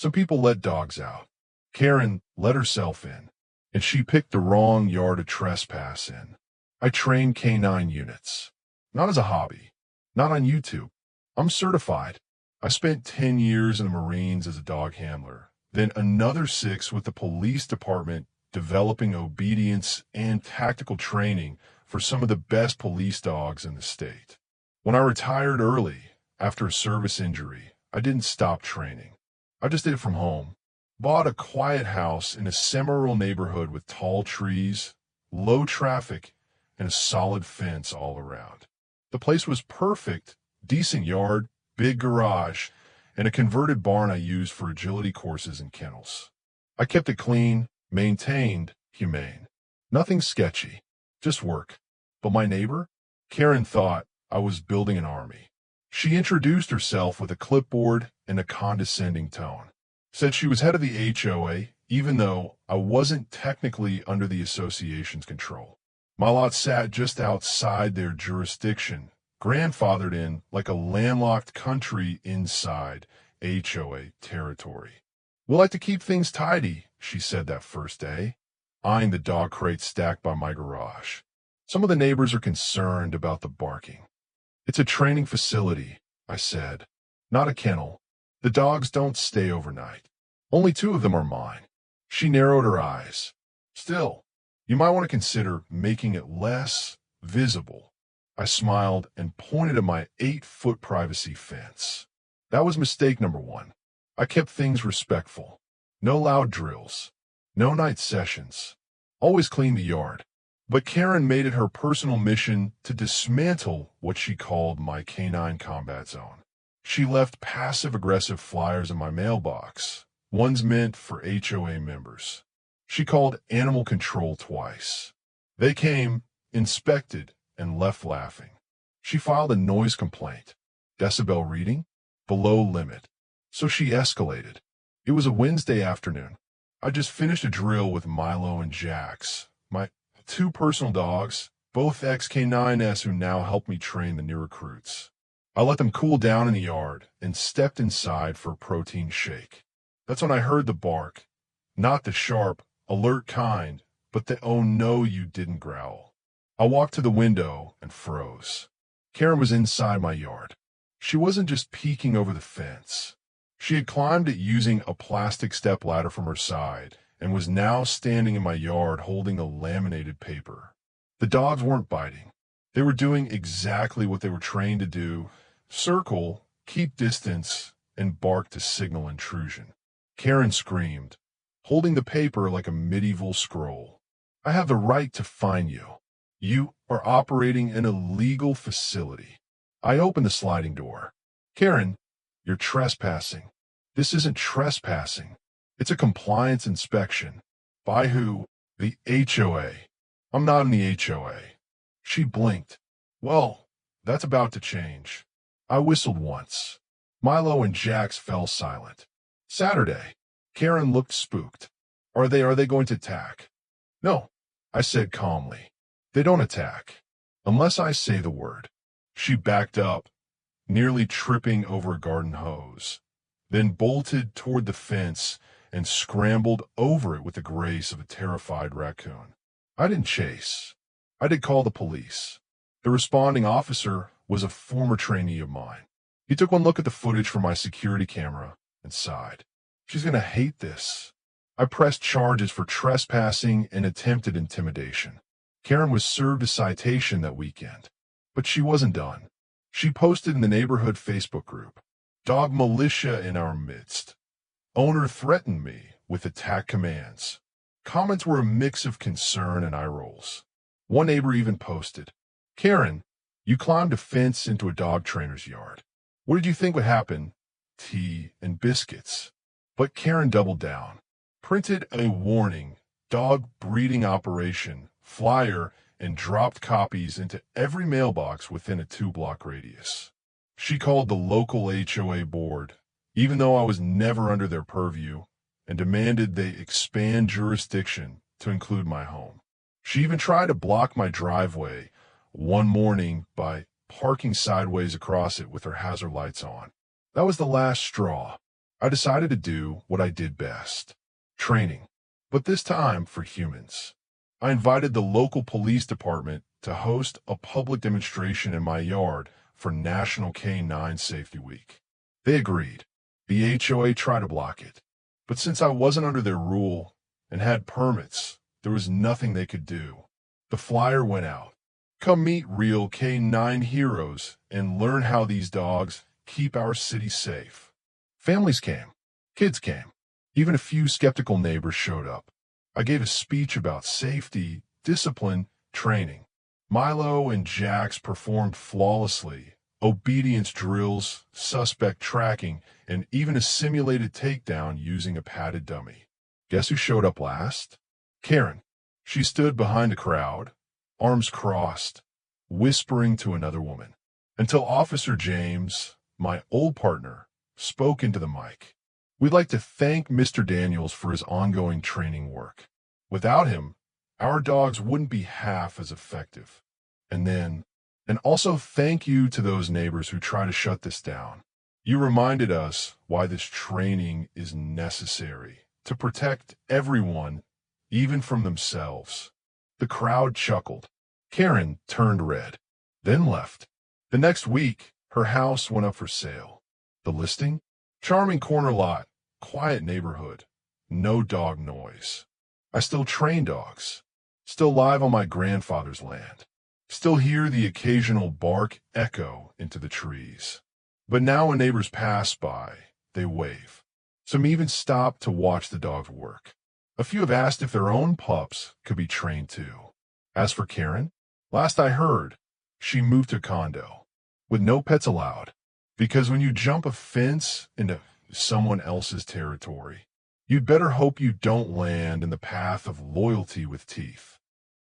Some people let dogs out. Karen let herself in, and she picked the wrong yard to trespass in. I train canine units. Not as a hobby. Not on YouTube. I'm certified. I spent 10 years in the Marines as a dog handler, then another 6 with the police department developing obedience and tactical training for some of the best police dogs in the state. When I retired early after a service injury, I didn't stop training. I just did it from home. Bought a quiet house in a semi-rural neighborhood with tall trees, low traffic, and a solid fence all around. The place was perfect, decent yard, big garage, and a converted barn I used for agility courses and kennels. I kept it clean, maintained, humane. Nothing sketchy, just work. But my neighbor, Karen, thought I was building an army. She introduced herself with a clipboard and a condescending tone. Said she was head of the HOA, even though I wasn't technically under the association's control. My lot sat just outside their jurisdiction, grandfathered in like a landlocked country inside HOA territory. "We like to keep things tidy," she said that first day, eyeing the dog crates stacked by my garage. "Some of the neighbors are concerned about the barking." "It's a training facility," I said, "not a kennel. The dogs don't stay overnight. Only 2 of them are mine." She narrowed her eyes. "Still, you might want to consider making it less visible." I smiled and pointed at my 8-foot privacy fence. That was mistake number 1. I kept things respectful. No loud drills. No night sessions. Always cleaned the yard. But Karen made it her personal mission to dismantle what she called my canine combat zone. She left passive-aggressive flyers in my mailbox, ones meant for HOA members. She called animal control twice. They came, inspected, and left laughing. She filed a noise complaint. Decibel reading? Below limit. So she escalated. It was a Wednesday afternoon. I just finished a drill with Milo and Jax, my 2 personal dogs, both ex-K9s who now help me train the new recruits. I let them cool down in the yard and stepped inside for a protein shake. That's when I heard the bark. Not the sharp, alert kind, but the "oh no you didn't" growl. I walked to the window and froze. Karen was inside my yard. She wasn't just peeking over the fence. She had climbed it using a plastic stepladder from her side and was now standing in my yard holding a laminated paper. The dogs weren't biting. They were doing exactly what they were trained to do: circle, keep distance, and bark to signal intrusion. Karen screamed, holding the paper like a medieval scroll. "I have the right to fine you. You are operating an illegal facility." I opened the sliding door. "Karen, you're trespassing." "This isn't trespassing. It's a compliance inspection." "By who?" "The HOA." "I'm not in the HOA." She blinked. "Well, that's about to change." I whistled once. Milo and Jax fell silent. "Saturday." Karen looked spooked. Are they going to attack?" "No," I said calmly. "They don't attack. Unless I say the word." She backed up, nearly tripping over a garden hose, then bolted toward the fence and scrambled over it with the grace of a terrified raccoon. I didn't chase. I did call the police. The responding officer was a former trainee of mine. He took one look at the footage from my security camera and sighed. "She's going to hate this." I pressed charges for trespassing and attempted intimidation. Karen was served a citation that weekend. But she wasn't done. She posted in the neighborhood Facebook group, "Dog militia in our midst. Owner threatened me with attack commands." Comments were a mix of concern and eye rolls. One neighbor even posted, "Karen, you climbed a fence into a dog trainer's yard. What did you think would happen? Tea and biscuits." But Karen doubled down, printed a warning, "dog breeding operation," flyer, and dropped copies into every mailbox within a 2-block radius. She called the local HOA board, even though I was never under their purview, and demanded they expand jurisdiction to include my home. She even tried to block my driveway one morning by parking sideways across it with her hazard lights on. That was the last straw. I decided to do what I did best. Training. But this time for humans. I invited the local police department to host a public demonstration in my yard for National Canine Safety Week. They agreed. The HOA tried to block it. But since I wasn't under their rule and had permits, there was nothing they could do. The flyer went out. Come meet real K9 heroes and learn how these dogs keep our city safe. Families came. Kids came. Even a few skeptical neighbors showed up. I gave a speech about safety, discipline, training. Milo and Jax performed flawlessly. Obedience drills, suspect tracking, and even a simulated takedown using a padded dummy. Guess who showed up last? Karen. She stood behind a crowd, arms crossed, whispering to another woman, until Officer James, my old partner, spoke into the mic. We'd like to thank Mr. Daniels for his ongoing training work. Without him, our dogs wouldn't be half as effective. And also thank you to those neighbors who try to shut this down. You reminded us why this training is necessary, to protect everyone, even from themselves. The crowd chuckled. Karen turned red, then left. The next week, her house went up for sale. The listing? Charming corner lot, quiet neighborhood, no dog noise. I still train dogs, still live on my grandfather's land, still hear the occasional bark echo into the trees. But now when neighbors pass by, they wave. Some even stop to watch the dogs work. A few have asked if their own pups could be trained too. As for Karen, last I heard, she moved to a condo, with no pets allowed, because when you jump a fence into someone else's territory, you'd better hope you don't land in the path of loyalty with teeth.